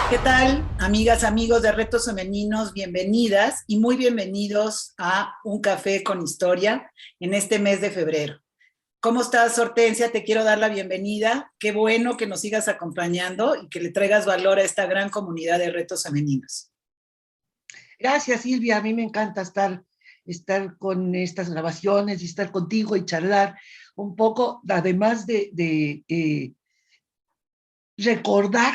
¿Qué tal, amigas, amigos de Retos Femeninos? Bienvenidas y muy bienvenidos a Un Café con Historia en este mes de febrero. ¿Cómo estás, Hortensia? Te quiero dar la bienvenida. Qué bueno que nos sigas acompañando y que le traigas valor a esta gran comunidad de Retos Femeninos. Gracias, Silvia. A mí me encanta estar con estas grabaciones y estar contigo y charlar un poco, además de recordar,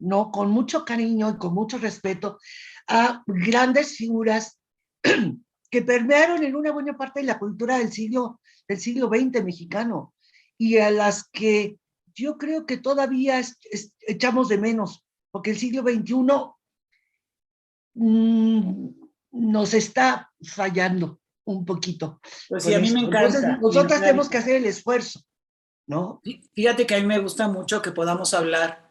¿no? Con mucho cariño y con mucho respeto a grandes figuras que permearon en una buena parte de la cultura del siglo XX mexicano y a las que yo creo que todavía echamos de menos, porque el siglo XXI nos está fallando un poquito Pues sí, con a mí me esto. Entonces, encanta, me nosotras tenemos que encanta. hacer el esfuerzo, ¿no? Fíjate que a mí me gusta mucho que podamos hablar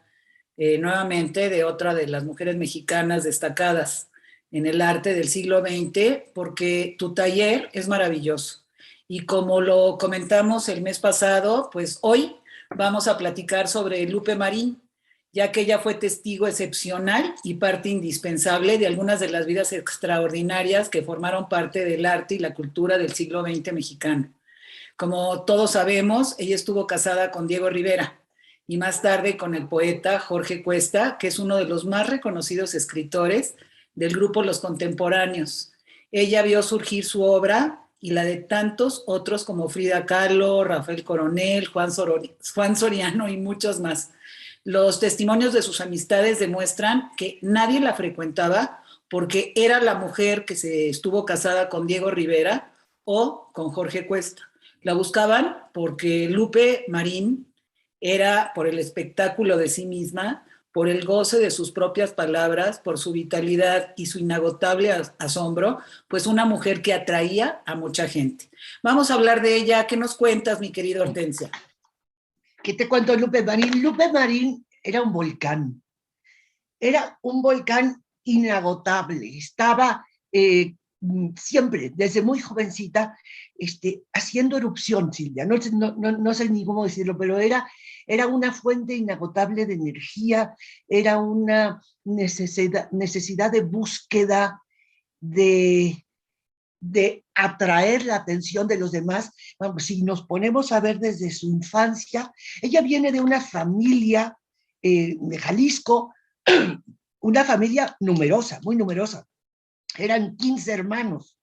nuevamente de otra de las mujeres mexicanas destacadas en el arte del siglo XX, porque tu taller es maravilloso. Y como lo comentamos el mes pasado, pues hoy vamos a platicar sobre Lupe Marín, ya que ella fue testigo excepcional y parte indispensable de algunas de las vidas extraordinarias que formaron parte del arte y la cultura del siglo XX mexicano. Como todos sabemos, ella estuvo casada con Diego Rivera y más tarde con el poeta Jorge Cuesta, que es uno de los más reconocidos escritores del grupo Los Contemporáneos. Ella vio surgir su obra y la de tantos otros como Frida Kahlo, Rafael Coronel, Juan Soriano y muchos más. Los testimonios de sus amistades demuestran que nadie la frecuentaba porque era la mujer que se estuvo casada con Diego Rivera o con Jorge Cuesta. La buscaban porque Lupe Marín era por el espectáculo de sí misma, por el goce de sus propias palabras, por su vitalidad y su inagotable asombro, pues una mujer que atraía a mucha gente. Vamos a hablar de ella. ¿Qué nos cuentas, mi querida Hortensia? ¿Qué te cuento de Lupe Marín? Lupe Marín era un volcán inagotable, estaba siempre, desde muy jovencita, haciendo erupción, Silvia, no sé ni cómo decirlo, pero era una fuente inagotable de energía, era una necesidad de búsqueda, de atraer la atención de los demás. Vamos, si nos ponemos a ver desde su infancia, ella viene de una familia de Jalisco, una familia numerosa, muy numerosa. Eran 15 hermanos.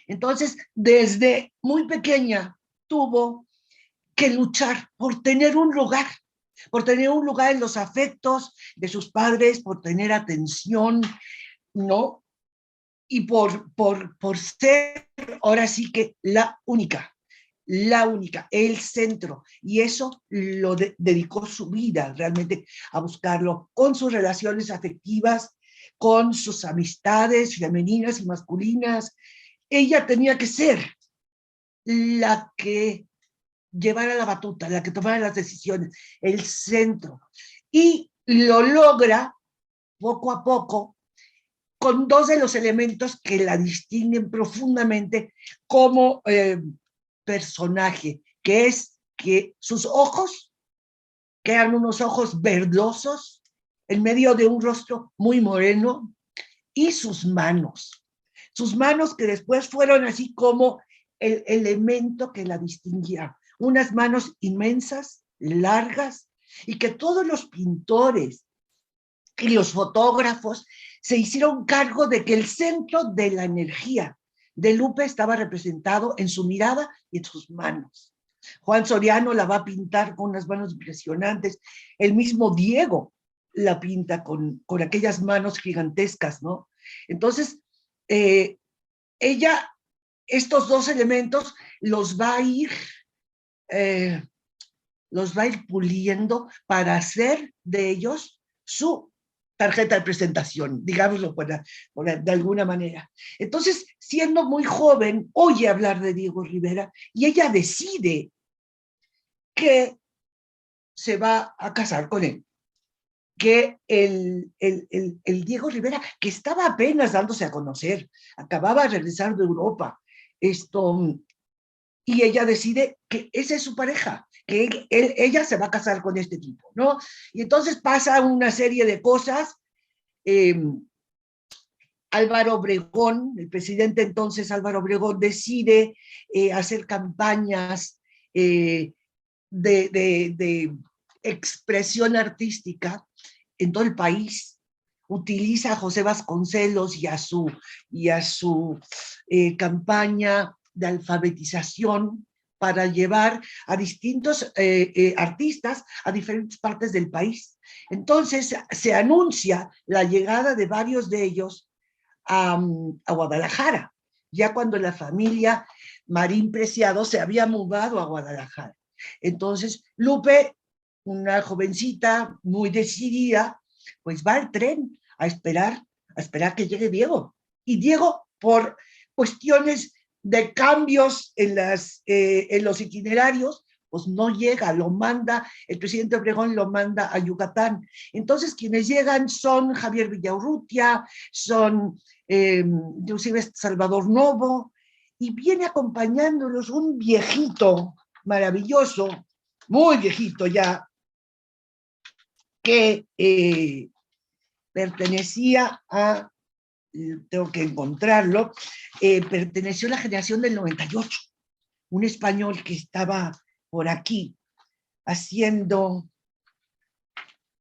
Entonces, desde muy pequeña tuvo que luchar por tener un lugar en los afectos de sus padres, por tener atención, ¿no? Y por ser ahora sí que la única, el centro. Y eso dedicó su vida realmente a buscarlo con sus relaciones afectivas, con sus amistades femeninas y masculinas. Ella tenía que ser la que llevara la batuta, la que tomara las decisiones, el centro. Y lo logra poco a poco con dos de los elementos que la distinguen profundamente como personaje, que es que sus ojos, que eran unos ojos verdosos, en medio de un rostro muy moreno, y sus manos que después fueron así como el elemento que la distinguía, unas manos inmensas, largas, y que todos los pintores y los fotógrafos se hicieron cargo de que el centro de la energía de Lupe estaba representado en su mirada y en sus manos. Juan Soriano la va a pintar con unas manos impresionantes. El mismo Diego la pinta con aquellas manos gigantescas, ¿no? Entonces, ella, estos dos elementos los va a ir, eh, los va a ir puliendo para hacer de ellos su tarjeta de presentación, digámoslo de alguna manera. Entonces, siendo muy joven, oye hablar de Diego Rivera y ella decide que se va a casar con él. Que el Diego Rivera, que estaba apenas dándose a conocer, acababa de regresar de Europa, y ella decide que esa es su pareja, que ella se va a casar con este tipo, ¿no? Y entonces pasa una serie de cosas. Álvaro Obregón, el presidente entonces Álvaro Obregón, decide hacer campañas de expresión artística en todo el país. Utiliza a José Vasconcelos y a su campaña de alfabetización para llevar a distintos artistas a diferentes partes del país. Entonces se anuncia la llegada de varios de ellos a Guadalajara, ya cuando la familia Marín Preciado se había mudado a Guadalajara. Entonces Lupe, una jovencita muy decidida, pues va al tren a esperar que llegue Diego. Y Diego, por cuestiones de cambios en los itinerarios, pues no llega, lo manda, el presidente Obregón lo manda a Yucatán. Entonces quienes llegan son Javier Villaurrutia, son inclusive Salvador Novo, y viene acompañándolos un viejito maravilloso, muy viejito ya, que pertenecía a, tengo que encontrarlo, perteneció a la generación del 98, un español que estaba por aquí haciendo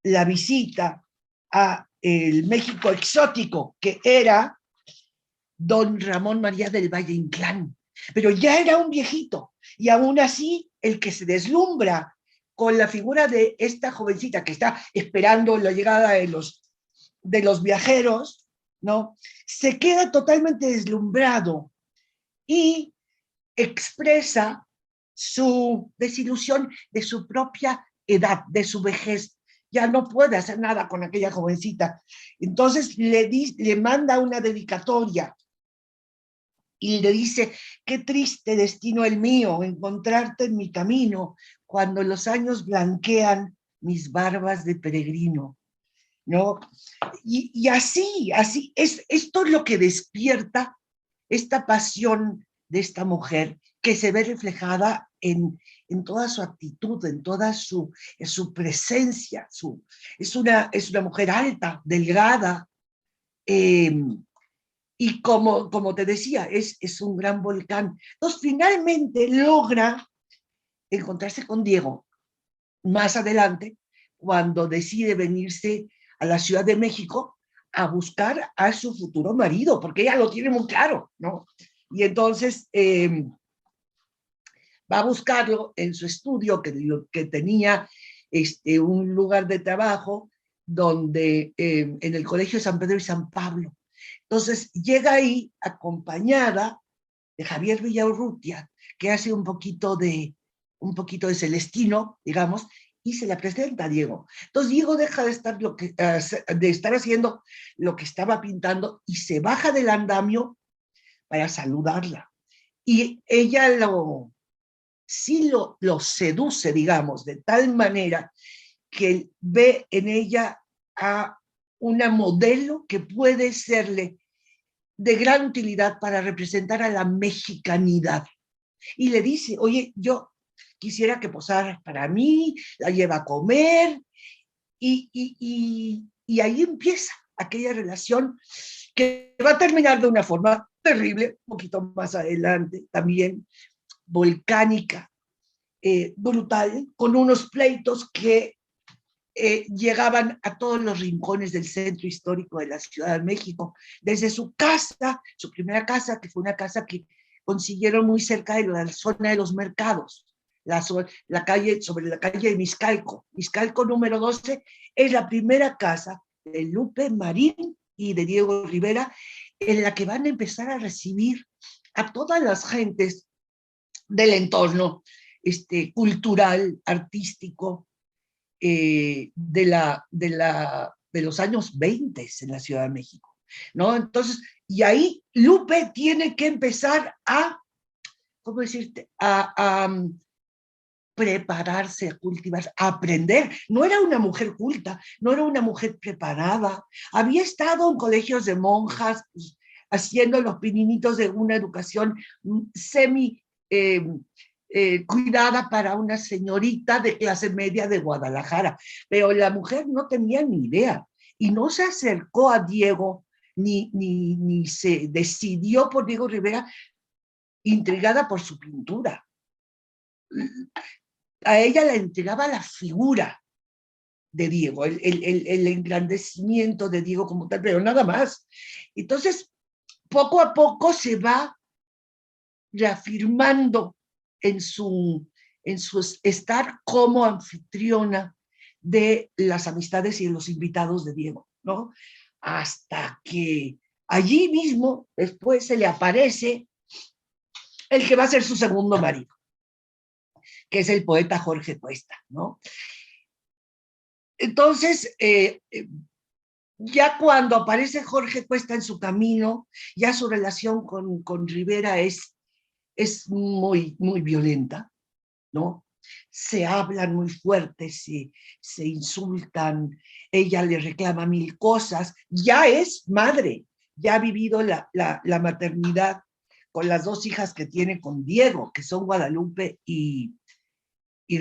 la visita a el México exótico, que era don Ramón María del Valle Inclán, pero ya era un viejito, y aún así el que se deslumbra con la figura de esta jovencita que está esperando la llegada de los viajeros, ¿no? Se queda totalmente deslumbrado y expresa su desilusión de su propia edad, de su vejez. Ya no puede hacer nada con aquella jovencita. Entonces le manda una dedicatoria y le dice: qué triste destino el mío, encontrarte en mi camino, cuando los años blanquean mis barbas de peregrino, ¿no? Y así, esto es lo que despierta esta pasión de esta mujer, que se ve reflejada en toda su actitud, en toda su presencia. Es una mujer alta, delgada, y como te decía, es un gran volcán. Entonces, finalmente logra encontrarse con Diego más adelante, cuando decide venirse a la Ciudad de México a buscar a su futuro marido, porque ella lo tiene muy claro, ¿no? Y entonces va a buscarlo en su estudio, que tenía un lugar de trabajo donde, en el Colegio de San Pedro y San Pablo. Entonces llega ahí acompañada de Javier Villaurrutia, que hace un poquito de Celestino, digamos, y se la presenta a Diego. Entonces Diego deja de estar haciendo lo que estaba pintando y se baja del andamio para saludarla. Y ella lo seduce, digamos, de tal manera que ve en ella a una modelo que puede serle de gran utilidad para representar a la mexicanidad. Y le dice: oye, yo quisiera que posaras para mí, la lleva a comer, y ahí empieza aquella relación que va a terminar de una forma terrible, un poquito más adelante también, volcánica, brutal, con unos pleitos que llegaban a todos los rincones del centro histórico de la Ciudad de México, desde su casa, su primera casa, que fue una casa que consiguieron muy cerca de la zona de los mercados, la calle, sobre la calle de Miscalco. Miscalco número 12 es la primera casa de Lupe Marín y de Diego Rivera, en la que van a empezar a recibir a todas las gentes del entorno cultural, artístico, de los años 20 en la Ciudad de México, ¿no? Entonces, y ahí Lupe tiene que empezar a, ¿cómo decirte? A prepararse, a cultivarse, a aprender. No era una mujer culta, no era una mujer preparada. Había estado en colegios de monjas, pues, haciendo los pininitos de una educación semi cuidada para una señorita de clase media de Guadalajara, pero la mujer no tenía ni idea y no se acercó a Diego ni se decidió por Diego Rivera, intrigada por su pintura. A ella le entregaba la figura de Diego, el engrandecimiento de Diego como tal, pero nada más. Entonces, poco a poco se va reafirmando en su estar como anfitriona de las amistades y de los invitados de Diego, ¿no? Hasta que allí mismo después se le aparece el que va a ser su segundo marido, que es el poeta Jorge Cuesta, ¿no? Entonces, ya cuando aparece Jorge Cuesta en su camino, ya su relación con Rivera es muy, muy violenta, ¿no? Se hablan muy fuerte, se insultan, ella le reclama mil cosas, ya es madre, ya ha vivido la maternidad con las dos hijas que tiene con Diego, que son Guadalupe y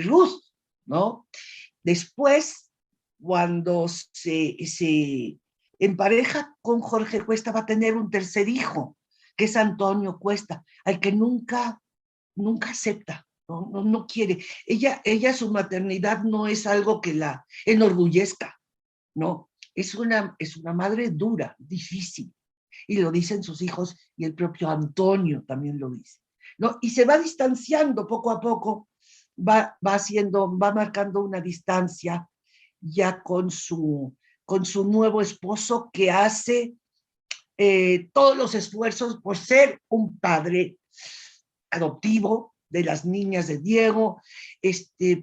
Ruth, ¿no? Después, cuando se empareja con Jorge Cuesta, va a tener un tercer hijo, que es Antonio Cuesta, al que nunca acepta, no quiere. Ella, su maternidad no es algo que la enorgullezca, no, es una madre dura, difícil, y lo dicen sus hijos y el propio Antonio también lo dice, ¿no? Y se va distanciando poco a poco, va marcando una distancia ya con su nuevo esposo, que hace todos los esfuerzos por ser un padre adoptivo de las niñas de Diego,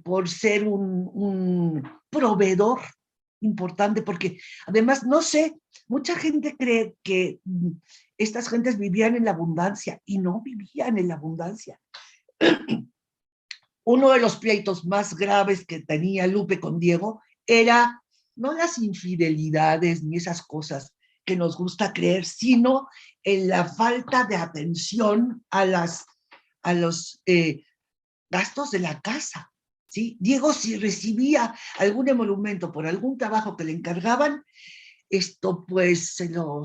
por ser un proveedor importante, porque además, no sé, mucha gente cree que estas gentes vivían en la abundancia y no vivían en la abundancia. Uno de los pleitos más graves que tenía Lupe con Diego era no las infidelidades ni esas cosas que nos gusta creer, sino en la falta de atención a los gastos de la casa, ¿sí? Diego, si recibía algún emolumento por algún trabajo que le encargaban, esto pues se lo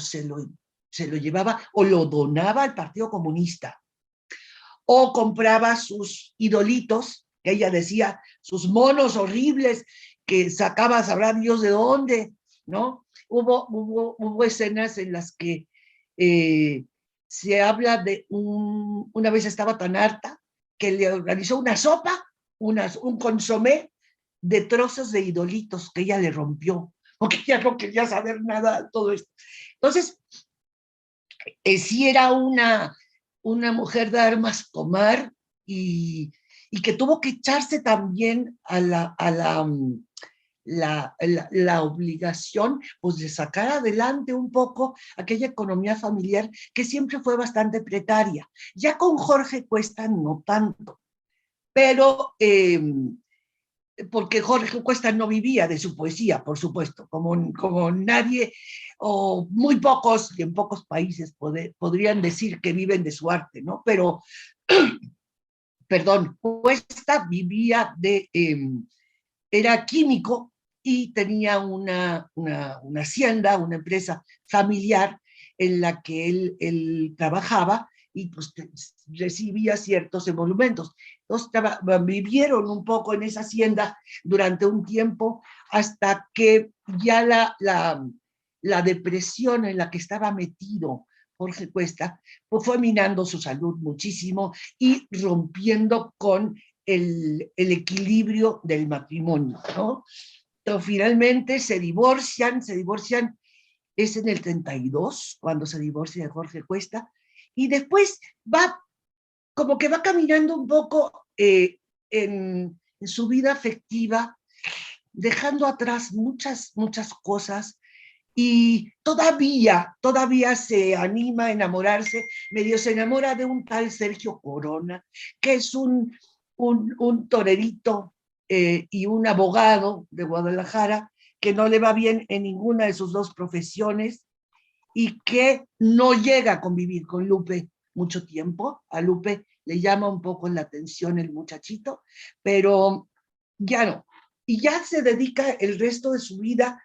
llevaba o lo donaba al Partido Comunista, o compraba sus idolitos, que ella decía, sus monos horribles que sacaba sabrá Dios de dónde, ¿no? Hubo escenas en las que se habla de una vez estaba tan harta que le organizó una sopa, un consomé de trozos de idolitos que ella le rompió, porque ella no quería saber nada de todo esto. Entonces, sí era una mujer de armas tomar, y que tuvo que echarse también a la obligación, pues, de sacar adelante un poco aquella economía familiar que siempre fue bastante precaria. Ya con Jorge Cuesta no tanto, pero porque Jorge Cuesta no vivía de su poesía, por supuesto, como nadie o muy pocos, y en pocos países podrían decir que viven de su arte, ¿no? Pero, perdón, Cuesta vivía era químico y tenía una hacienda, una empresa familiar en la que él trabajaba, y pues recibía ciertos emolumentos. Entonces vivieron un poco en esa hacienda durante un tiempo hasta que ya la depresión en la que estaba metido Jorge Cuesta pues fue minando su salud muchísimo y rompiendo con el equilibrio del matrimonio, ¿no? Entonces, finalmente se divorcian, es en el 32 cuando se divorcia de Jorge Cuesta, y después va, como que va caminando un poco en su vida afectiva, dejando atrás muchas cosas, y todavía se anima a enamorarse, medio se enamora de un tal Sergio Corona, que es un torerito y un abogado de Guadalajara, que no le va bien en ninguna de sus dos profesiones y que no llega a convivir con Lupe mucho tiempo. A Lupe le llama un poco la atención el muchachito, pero ya no. Y ya se dedica el resto de su vida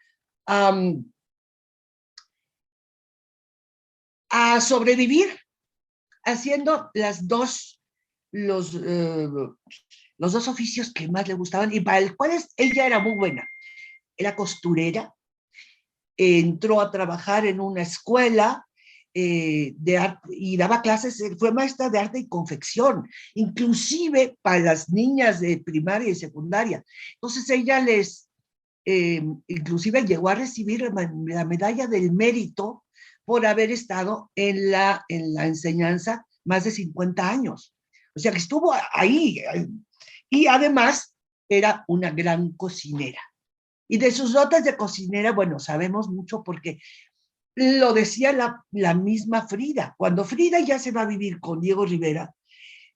a sobrevivir haciendo los, eh, los dos oficios que más le gustaban y para el cuales ella era muy buena. Era costurera, entró a trabajar en una escuela de arte y daba clases, fue maestra de arte y confección, inclusive para las niñas de primaria y secundaria. Entonces ella inclusive llegó a recibir la medalla del mérito por haber estado en la enseñanza más de 50 años. O sea que estuvo ahí. Y además era una gran cocinera. Y de sus dotes de cocinera, bueno, sabemos mucho porque lo decía la misma Frida. Cuando Frida ya se va a vivir con Diego Rivera,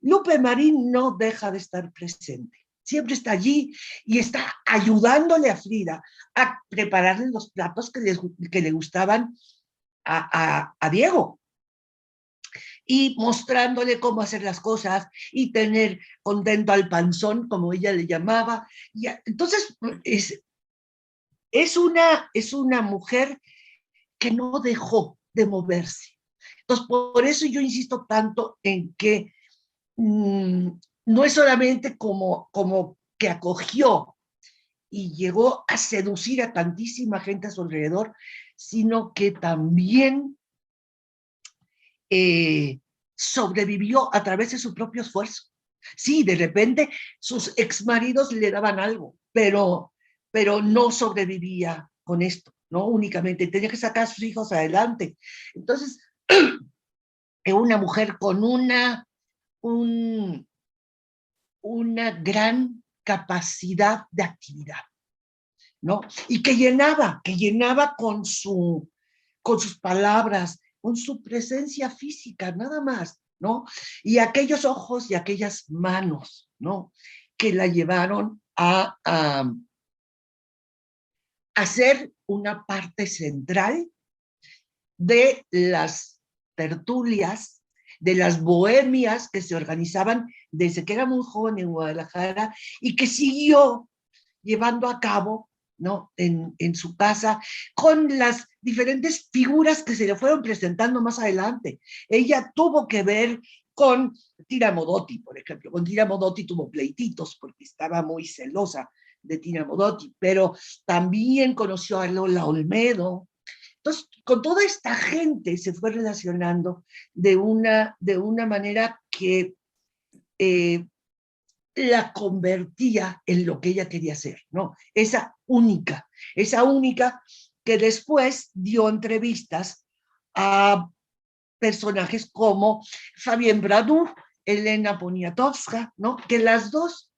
Lupe Marín no deja de estar presente. Siempre está allí y está ayudándole a Frida a prepararle los platos que le gustaban a Diego y mostrándole cómo hacer las cosas y tener contento al panzón, como ella le llamaba. Y entonces, es una mujer que no dejó de moverse. Entonces, por eso yo insisto tanto en que no es solamente como que acogió y llegó a seducir a tantísima gente a su alrededor, sino que también sobrevivió a través de su propio esfuerzo. Sí, de repente sus exmaridos le daban algo, pero no sobrevivía con esto, ¿no? Únicamente tenía que sacar a sus hijos adelante. Entonces, es una mujer con una gran capacidad de actividad, ¿no? Y que llenaba con sus palabras, con su presencia física, nada más, ¿no? Y aquellos ojos y aquellas manos, ¿no? Que la llevaron a ser una parte central de las tertulias, de las bohemias que se organizaban desde que era muy joven en Guadalajara y que siguió llevando a cabo, ¿no? En su casa, con las diferentes figuras que se le fueron presentando más adelante. Ella tuvo que ver con Tina Modotti, por ejemplo. Con Tina Modotti tuvo pleititos porque estaba muy celosa de Tina Modotti, pero también conoció a Lola Olmedo. Entonces, con toda esta gente se fue relacionando de una manera que la convertía en lo que ella quería hacer, ¿no? Esa única que después dio entrevistas a personajes como Fabien Bradou, Elena Poniatowska, ¿no? Que las dos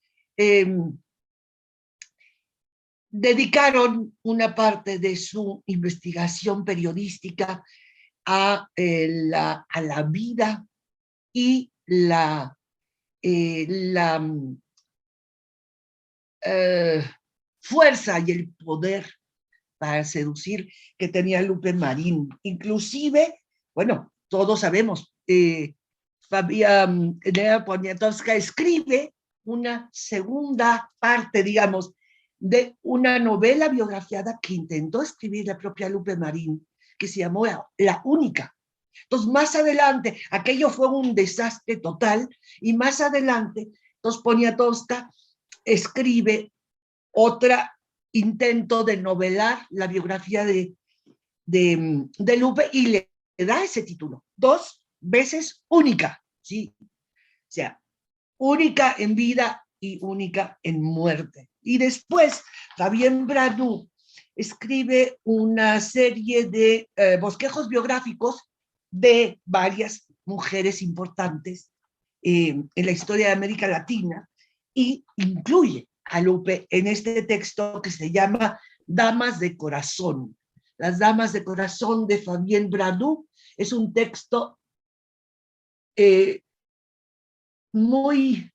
dedicaron una parte de su investigación periodística a la vida y la fuerza y el poder para seducir que tenía Lupe Marín. Inclusive, bueno, todos sabemos, Fabián Poniatowska escribe una segunda parte, digamos, de una novela biografiada que intentó escribir la propia Lupe Marín, que se llamó La Única, Entonces, más adelante, aquello fue un desastre total, y más adelante, entonces Poniatowska escribe otro intento de novelar la biografía de Lupe y le da ese título, 2 veces única, ¿sí? O sea, única en vida y única en muerte. Y después, Fabienne Bradu escribe una serie de bosquejos biográficos de varias mujeres importantes en la historia de América Latina, y incluye a Lupe en este texto que se llama Damas de Corazón. Las Damas de Corazón de Fabienne Bradu es un texto eh, muy,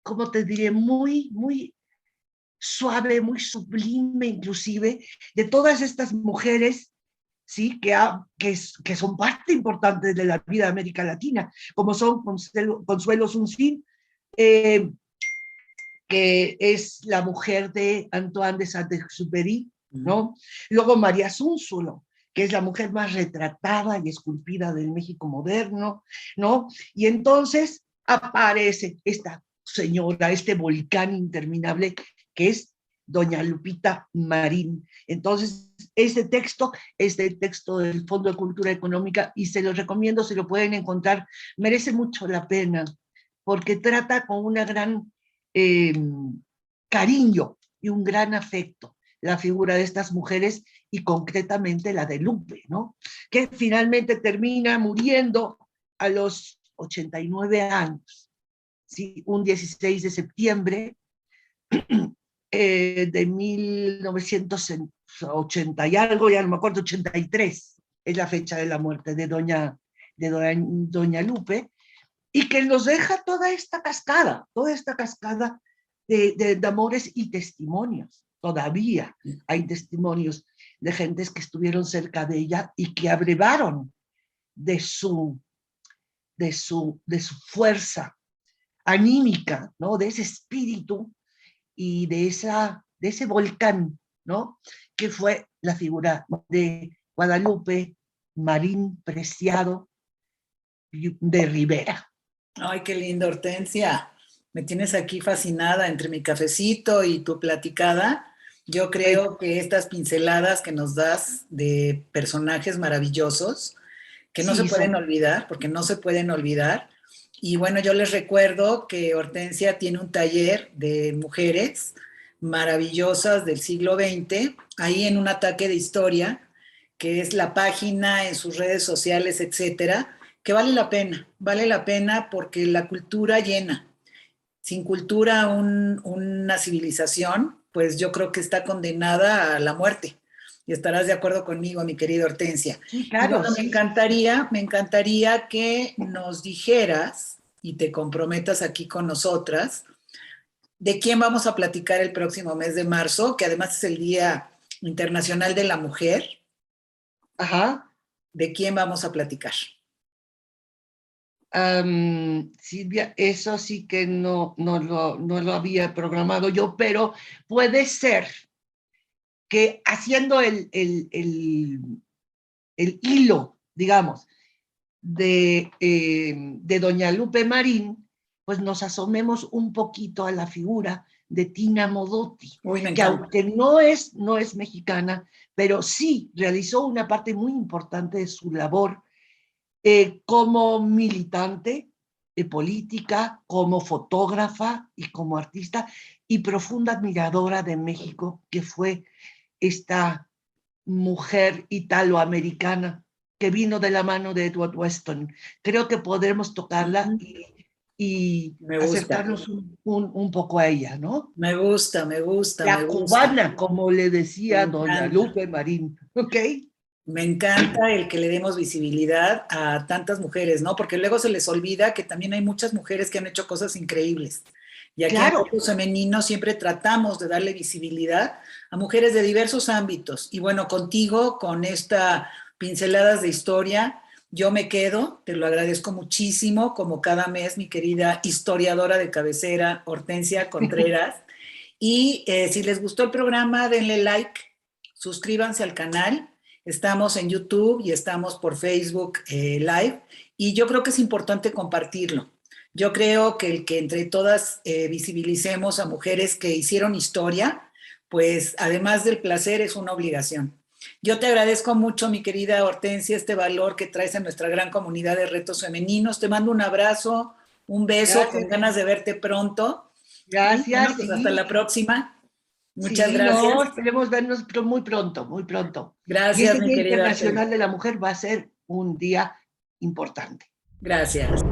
¿cómo te diré? Muy suave, muy sublime inclusive, de todas estas mujeres, ¿sí? Que son parte importante de la vida de América Latina, como son Consuelo Sunsin, eh, que es la mujer de Antoine de Saint-Exupéry, ¿no? Luego María Zúnzulo, que es la mujer más retratada y esculpida del México moderno, ¿no? Y entonces aparece esta señora, este volcán interminable, que es doña Lupita Marín. Entonces, este texto es del texto del Fondo de Cultura Económica, y se los recomiendo, se lo pueden encontrar, merece mucho la pena, porque trata con una gran eh, cariño y un gran afecto la figura de estas mujeres, y concretamente la de Lupe, ¿no? Que finalmente termina muriendo a los 89 años, ¿sí? Un 16 de septiembre de 1980 y algo, ya no me acuerdo, 83 es la fecha de la muerte de doña Lupe, y que nos deja toda esta cascada de amores y testimonios. Todavía hay testimonios de gentes que estuvieron cerca de ella y que abrevaron de su fuerza anímica, ¿no? De ese espíritu y de ese volcán, ¿no? Que fue la figura de Guadalupe Marín Preciado de Rivera. Ay, qué lindo, Hortensia. Me tienes aquí fascinada entre mi cafecito y tu platicada. Yo creo que estas pinceladas que nos das de personajes maravillosos, que no se Sí, pueden olvidar, porque no se pueden olvidar. Y bueno, yo les recuerdo que Hortensia tiene un taller de mujeres maravillosas del siglo XX, ahí en un ataque de historia, que es la página en sus redes sociales, etcétera, que vale la pena porque la cultura llena. Sin cultura, una civilización, pues yo creo que está condenada a la muerte. Y estarás de acuerdo conmigo, mi querida Hortensia. sí, Y claro, bueno, sí. me encantaría que nos dijeras y te comprometas aquí con nosotras de quién vamos a platicar el próximo mes de marzo, que además es el Día Internacional de la Mujer. Ajá. ¿De quién vamos a platicar? Silvia, eso sí que no lo había programado yo, pero puede ser que haciendo el hilo, digamos, de doña Lupe Marín, pues nos asomemos un poquito a la figura de Tina Modotti, Uy, me que encanta. aunque no es mexicana, pero sí realizó una parte muy importante de su labor como militante política, como fotógrafa y como artista, y profunda admiradora de México, que fue esta mujer italoamericana que vino de la mano de Edward Weston. Creo que podremos tocarla y Me gusta, acercarnos un poco a ella, ¿no? me gusta, me gusta, me La gusta. cubana, como le Me decía doña encanta. Lupe Marín, ¿ok? Me encanta el que le demos visibilidad a tantas mujeres, ¿no? Porque luego se les olvida que también hay muchas mujeres que han hecho cosas increíbles. Y aquí en Claro, Focus Femenino siempre tratamos de darle visibilidad a mujeres de diversos ámbitos. Y bueno, contigo, con esta pinceladas de historia, yo me quedo, te lo agradezco muchísimo, como cada mes, mi querida historiadora de cabecera, Hortensia Contreras. Y si les gustó el programa, denle like, suscríbanse al canal. estamos en YouTube y estamos por Facebook Live, y yo creo que es importante compartirlo. Yo creo que el que entre todas visibilicemos a mujeres que hicieron historia, pues además del placer es una obligación. Yo te agradezco mucho, mi querida Hortensia, este valor que traes a nuestra gran comunidad de retos femeninos. Te mando un abrazo, un beso, Gracias. con ganas de verte pronto. Y bueno, Gracias, pues hasta sí. la próxima. Muchas Sí, no, gracias. esperemos vernos muy pronto, muy pronto. Y Gracias, este mi Día querida Internacional Hortensia. de la Mujer va a ser un día importante. Gracias.